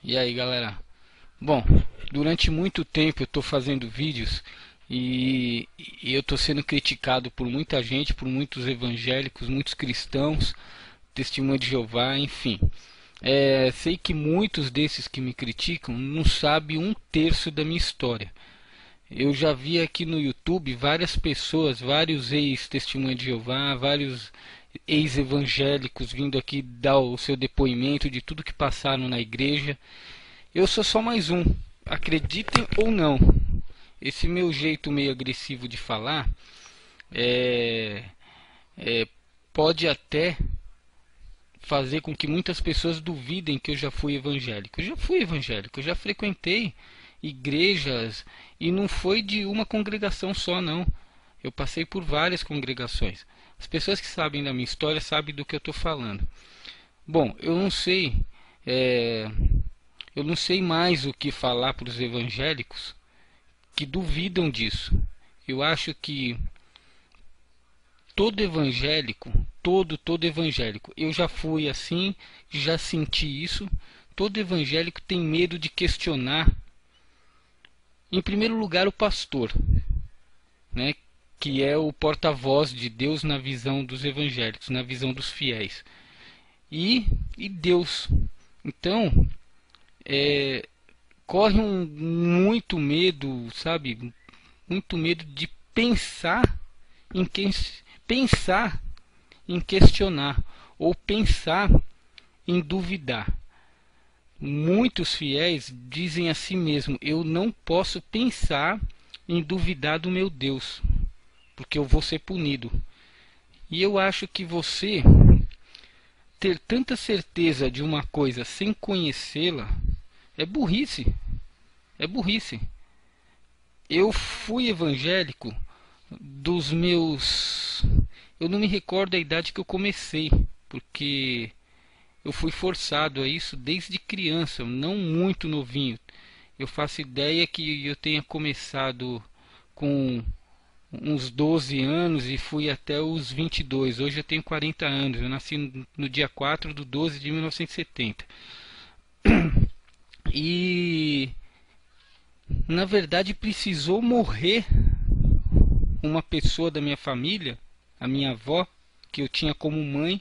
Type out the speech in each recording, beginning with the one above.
E aí, galera? Bom, durante muito tempo eu estou fazendo vídeos e eu estou sendo criticado por muita gente, por muitos evangélicos, muitos cristãos, testemunha de Jeová, enfim. Sei que muitos desses que me criticam não sabem um terço da minha história. Eu já vi aqui no YouTube várias pessoas, vários ex-testemunha de Jeová, vários ex-evangélicos vindo aqui dar o seu depoimento de tudo que passaram na igreja. Eu sou só mais um, acreditem ou não. Esse meu jeito meio agressivo de falar é, é, pode até fazer com que muitas pessoas duvidem que eu já fui evangélico. Eu já fui evangélico, eu já frequentei igrejas e não foi de uma congregação só, não. Eu passei por várias congregações. As pessoas que sabem da minha história sabem do que eu estou falando. Bom, é, eu não sei mais o que falar para os evangélicos que duvidam disso. Eu acho que todo evangélico, todo evangélico, eu já fui assim, já senti isso. Todo evangélico tem medo de questionar, em primeiro lugar, o pastor, né, que é o porta-voz de Deus na visão dos evangélicos, na visão dos fiéis, e Deus. Então, é, corre muito medo, sabe? Muito medo de em quem, pensar em questionar ou pensar em duvidar. Muitos fiéis dizem a si mesmo: eu não posso pensar em duvidar do meu Deus, porque eu vou ser punido. E eu acho que você ter tanta certeza de uma coisa sem conhecê-la é burrice. É burrice. Eu fui evangélico dos meus. Eu não me recordo a idade que eu comecei, porque eu fui forçado a isso desde criança, não muito novinho. Eu faço ideia que eu tenha começado com uns 12 anos e fui até os 22. Hoje eu tenho 40 anos. Eu nasci no dia 4 de 12 de 1970. E na verdade precisou morrer uma pessoa da minha família, a minha avó, que eu tinha como mãe.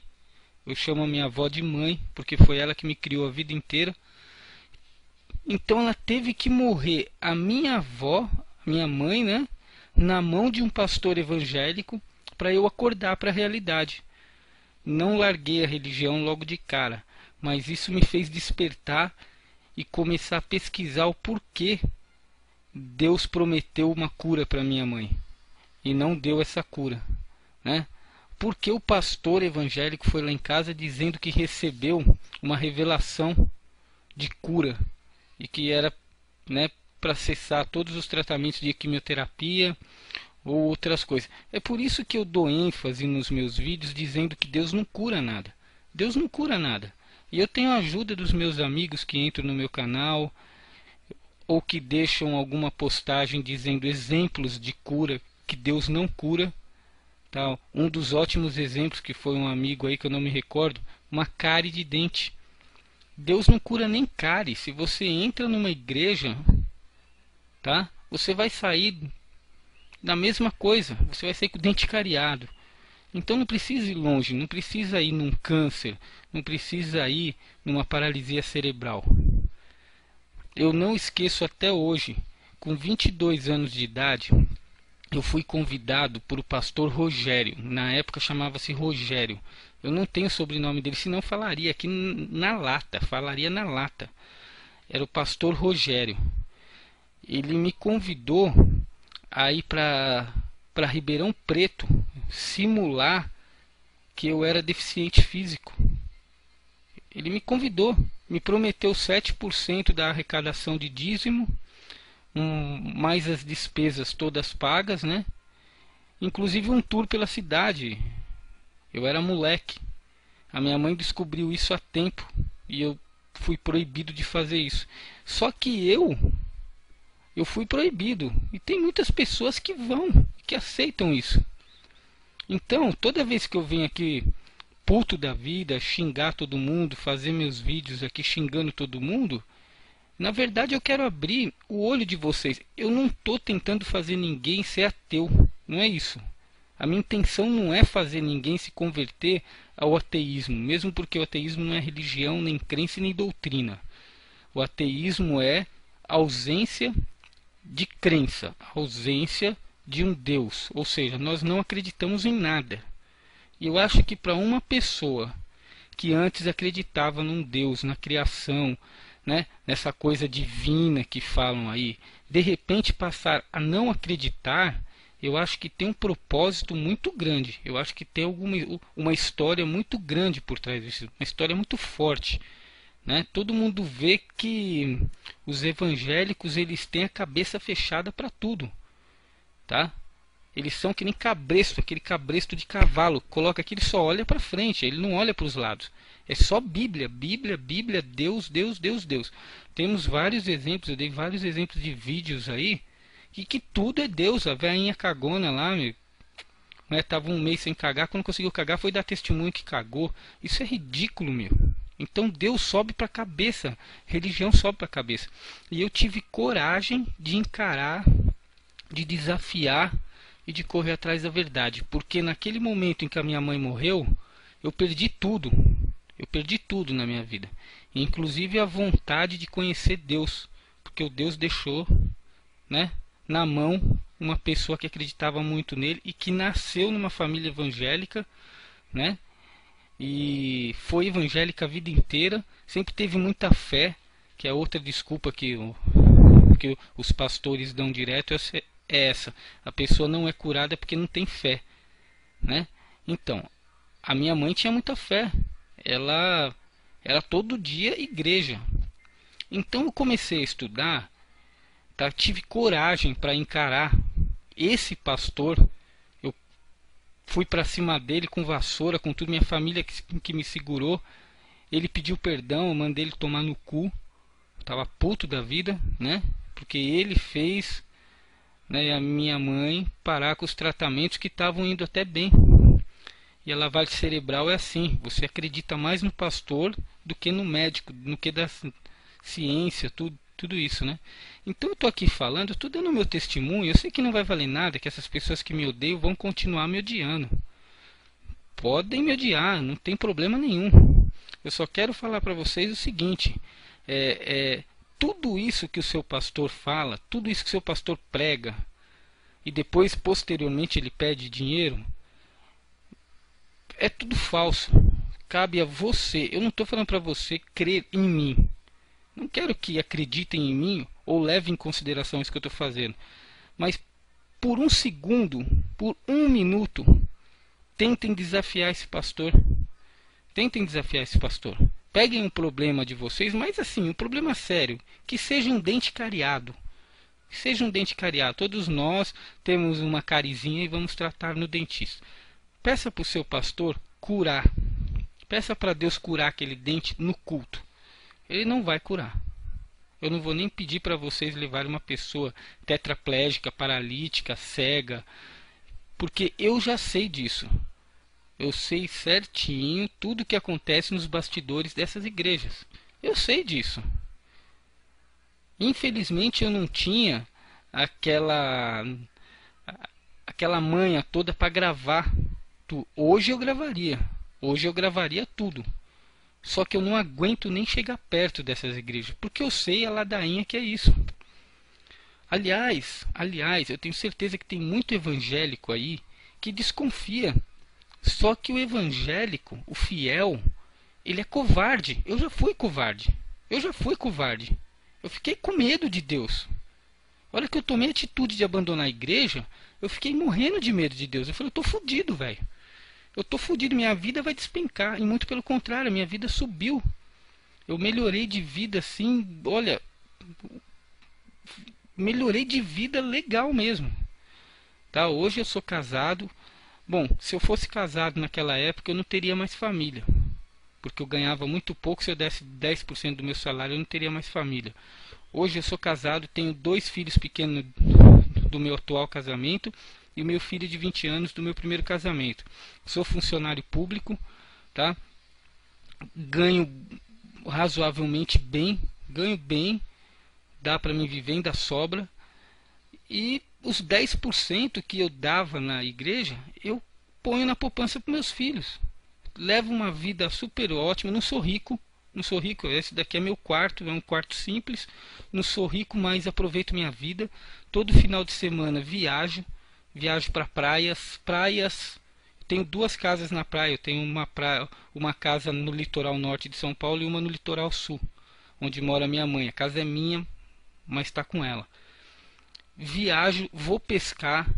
Eu chamo a minha avó de mãe, porque foi ela que me criou a vida inteira. Então ela teve que morrer, a minha avó, minha mãe, né, na mão de um pastor evangélico, para eu acordar para a realidade. Não larguei a religião logo de cara, mas isso me fez despertar e começar a pesquisar o porquê Deus prometeu uma cura para minha mãe e não deu essa cura, né? Porque o pastor evangélico foi lá em casa dizendo que recebeu uma revelação de cura e que era, né, para cessar todos os tratamentos de quimioterapia ou outras coisas. É por isso que eu dou ênfase nos meus vídeos dizendo que Deus não cura nada. Deus não cura nada. E eu tenho a ajuda dos meus amigos que entram no meu canal ou que deixam alguma postagem dizendo exemplos de cura que Deus não cura. Tal. Um dos ótimos exemplos que foi um amigo aí que eu não me recordo, uma cárie de dente. Deus não cura nem cárie. Se você entra numa igreja, tá? Você vai sair da mesma coisa. Você vai sair com o dente cariado. Então não precisa ir longe, não precisa ir num câncer, não precisa ir numa paralisia cerebral. Eu não esqueço até hoje, com 22 anos de idade, eu fui convidado por o pastor Rogério. Na época chamava-se Rogério. Eu não tenho o sobrenome dele, senão falaria aqui na lata, falaria na lata. Era o pastor Rogério. Ele me convidou a ir para Ribeirão Preto simular que eu era deficiente físico. Ele me convidou, me prometeu 7% da arrecadação de dízimo, mais as despesas todas pagas, né? Inclusive um tour pela cidade. Eu era moleque. A minha mãe descobriu isso há tempo e eu fui proibido de fazer isso. Só que eu fui proibido e tem muitas pessoas que vão, que aceitam isso. Então, toda vez que eu venho aqui puto da vida, xingar todo mundo, fazer meus vídeos aqui xingando todo mundo, Na verdade, eu quero abrir o olho de vocês. Eu não estou tentando fazer ninguém ser ateu. Não é isso. A minha intenção não é fazer ninguém se converter ao ateísmo, mesmo porque o ateísmo não é religião, nem crença, nem doutrina. O ateísmo é ausência de crença, ausência de um Deus. Ou seja, nós não acreditamos em nada. E eu acho que para uma pessoa que antes acreditava num Deus, na criação, né, nessa coisa divina que falam aí, de repente passar a não acreditar, eu acho que tem um propósito muito grande. Eu acho que tem uma história muito grande por trás disso, uma história muito forte, né? Todo mundo vê que os evangélicos eles têm a cabeça fechada para tudo, tá? Eles são que nem cabresto, aquele cabresto de cavalo. Coloca aqui, ele só olha para frente, ele não olha para os lados. É só Bíblia, Bíblia, Bíblia, Deus, Deus, Deus, Deus. Temos vários exemplos, eu dei vários exemplos de vídeos aí, que tudo é Deus. A velhinha cagona lá, meu, né, tava um mês sem cagar, quando conseguiu cagar foi dar testemunho que cagou. Isso é ridículo, meu. Então Deus sobe para a cabeça, religião sobe para a cabeça. E eu tive coragem de encarar, de desafiar e de correr atrás da verdade, porque naquele momento em que a minha mãe morreu, eu perdi tudo. Eu perdi tudo na minha vida, inclusive a vontade de conhecer Deus, porque o Deus deixou, né, na mão uma pessoa que acreditava muito nele e que nasceu numa família evangélica, né? E foi evangélica a vida inteira, sempre teve muita fé, que é outra desculpa que os pastores dão direto, é essa. A pessoa não é curada porque não tem fé, né? Então, a minha mãe tinha muita fé. Ela era todo dia igreja. Então eu comecei a estudar, tá? Tive coragem para encarar esse pastor. Eu fui para cima dele com vassoura, com tudo, minha família que me segurou. Ele pediu perdão, eu mandei ele tomar no cu. Eu tava puto da vida, né? Porque ele fez, né, a minha mãe parar com os tratamentos que estavam indo até bem. E a lavagem cerebral é assim, você acredita mais no pastor do que no médico, no que da ciência, tudo isso, né? Então eu estou aqui falando, estou dando meu testemunho, eu sei que não vai valer nada, que essas pessoas que me odeiam vão continuar me odiando. Podem me odiar, não tem problema nenhum. Eu só quero falar para vocês o seguinte, tudo isso que o seu pastor fala, tudo isso que o seu pastor prega, e depois posteriormente ele pede dinheiro, é tudo falso. Cabe a você. Eu não estou falando para você crer em mim. Não quero que acreditem em mim ou levem em consideração isso que eu estou fazendo. Mas por um segundo, por um minuto, tentem desafiar esse pastor. Tentem desafiar esse pastor. Peguem um problema de vocês, mas assim, um problema sério. Que seja um dente cariado. Que seja um dente cariado. Todos nós temos uma carizinha e vamos tratar no dentista. Peça para o seu pastor curar. Peça para Deus curar aquele dente no culto. Ele não vai curar. Eu não vou nem pedir para vocês levarem uma pessoa tetraplégica, paralítica, cega, porque eu já sei disso. Eu sei certinho tudo o que acontece nos bastidores dessas igrejas. Eu sei disso. Infelizmente eu não tinha aquela manha toda para gravar. Hoje eu gravaria. Hoje eu gravaria tudo. Só que eu não aguento nem chegar perto dessas igrejas. Porque eu sei a ladainha que é isso. Aliás, eu tenho certeza que tem muito evangélico aí que desconfia. Só que o evangélico, o fiel, ele é covarde. Eu já fui covarde. Eu fiquei com medo de Deus. Olha que eu tomei a atitude de abandonar a igreja, eu fiquei morrendo de medo de Deus. Eu falei, eu tô fudido, velho. Eu tô fudido, minha vida vai despencar. E muito pelo contrário, a minha vida subiu. Eu melhorei de vida assim, olha, melhorei de vida legal mesmo. Tá? Hoje eu sou casado. Bom, se eu fosse casado naquela época, eu não teria mais família. Porque eu ganhava muito pouco, se eu desse 10% do meu salário, eu não teria mais família. Hoje eu sou casado, tenho 2 filhos pequenos do meu atual casamento e o meu filho de 20 anos do meu primeiro casamento. Sou funcionário público, tá? Ganho razoavelmente bem, ganho bem dá para mim viver, ainda sobra. E os 10% que eu dava na igreja, eu ponho na poupança para meus filhos. Levo uma vida super ótima, não sou rico. Não sou rico, esse daqui é meu quarto, é um quarto simples. Não sou rico, mas aproveito minha vida. Todo final de semana viajo para praias. Tenho duas casas na praia. Eu tenho uma casa no litoral norte de São Paulo e uma no litoral sul, onde mora minha mãe. A casa é minha, mas está com ela. Viajo, vou pescar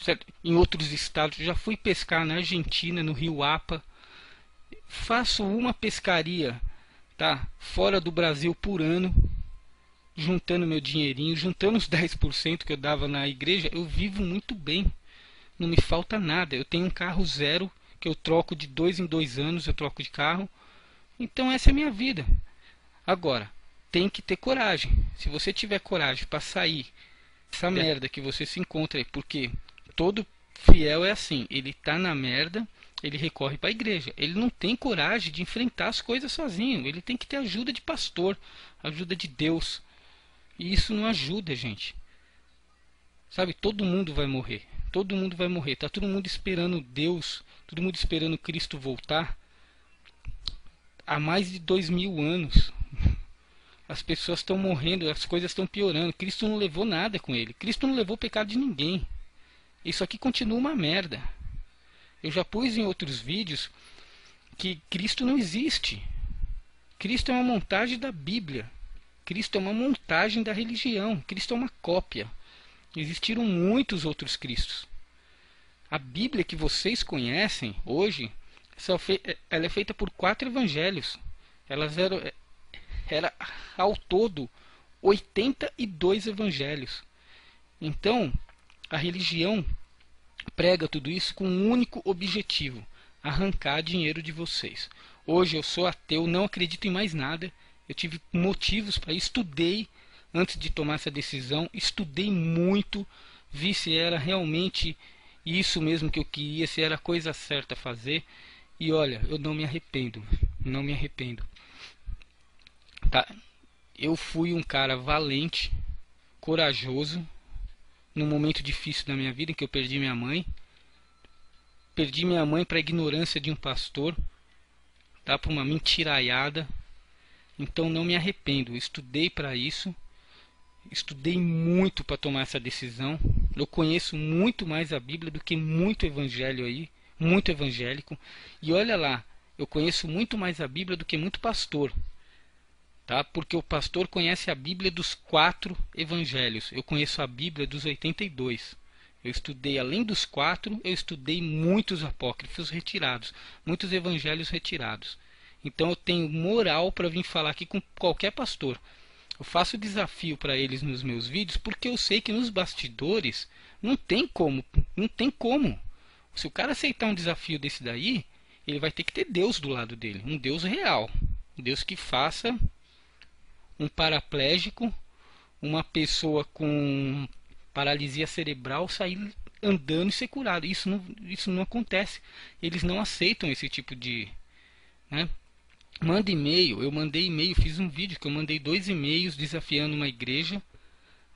certo? Em outros estados. Já fui pescar na Argentina, no Rio Apa. Faço uma pescaria, tá, fora do Brasil por ano, juntando meu dinheirinho, juntando os 10% que eu dava na igreja. Eu vivo muito bem, não me falta nada. Eu tenho um carro zero que eu troco de 2 em 2 anos, eu troco de carro. Então essa é a minha vida. Agora, tem que ter coragem. Se você tiver coragem para sair dessa merda que você se encontra aí, porque todo fiel é assim, ele tá na merda, ele recorre para a igreja. Ele não tem coragem de enfrentar as coisas sozinho. Ele tem que ter ajuda de pastor, ajuda de Deus. E isso não ajuda, gente. Sabe, todo mundo vai morrer. Todo mundo vai morrer. Tá todo mundo esperando Deus, todo mundo esperando Cristo voltar. Há mais de 2000 anos. As pessoas estão morrendo, as coisas estão piorando. Cristo não levou nada com ele. Cristo não levou o pecado de ninguém. Isso aqui continua uma merda. Eu já pus em outros vídeos que Cristo não existe. Cristo é uma montagem da Bíblia. Cristo é uma montagem da religião. Cristo é uma cópia. Existiram muitos outros Cristos. A Bíblia que vocês conhecem hoje, ela é feita por 4 evangelhos. Era ao todo 82 evangelhos. Então, a religião prega tudo isso com um único objetivo: arrancar dinheiro de vocês. Hoje eu sou ateu, não acredito em mais nada. Eu tive motivos para isso. Estudei antes de tomar essa decisão, estudei muito, vi se era realmente isso mesmo que eu queria, se era a coisa certa a fazer. E olha, eu não me arrependo, não me arrependo. Tá? Eu fui um cara valente, corajoso, num momento difícil da minha vida, em que eu perdi minha mãe. Perdi minha mãe para a ignorância de um pastor, tá? Para uma mentiraiada. Então não me arrependo. Eu estudei para isso. Estudei muito para tomar essa decisão. Eu conheço muito mais a Bíblia do que muito evangelho aí, muito evangélico. E olha lá, eu conheço muito mais a Bíblia do que muito pastor. Tá? Porque o pastor conhece a Bíblia dos 4 evangelhos. Eu conheço a Bíblia dos 82. Eu estudei, além dos 4, eu estudei muitos apócrifos retirados, muitos evangelhos retirados. Então eu tenho moral para vir falar aqui com qualquer pastor. Eu faço desafio para eles nos meus vídeos, porque eu sei que nos bastidores não tem como, não tem como. Se o cara aceitar um desafio desse daí, ele vai ter que ter Deus do lado dele, um Deus real, um Deus que faça um paraplégico, uma pessoa com paralisia cerebral sair andando e ser curado. Isso não acontece. Eles não aceitam esse tipo de, né? Manda e-mail. Eu mandei e-mail, fiz um vídeo que eu mandei 2 e-mails desafiando uma igreja,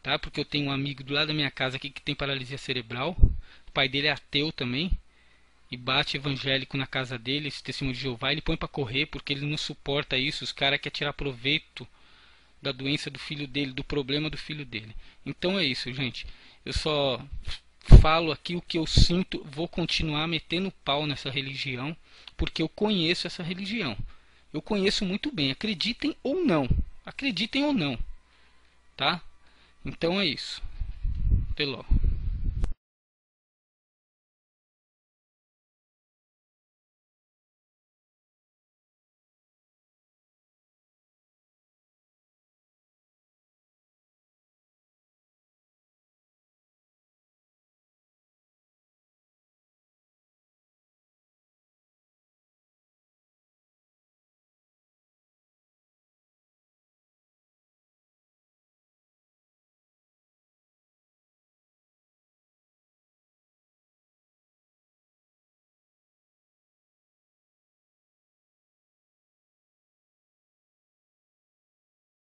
tá? Porque eu tenho um amigo do lado da minha casa aqui que tem paralisia cerebral. O pai dele é ateu também e bate evangélico na casa dele, esse testemunho de Jeová. Ele põe para correr porque ele não suporta isso. Os caras querem tirar proveito da doença do filho dele, do problema do filho dele. Então é isso, gente. Eu só falo aqui o que eu sinto. Vou continuar metendo pau nessa religião, porque eu conheço essa religião. Eu conheço muito bem. Acreditem ou não. Acreditem ou não. Tá? Então é isso. Até logo.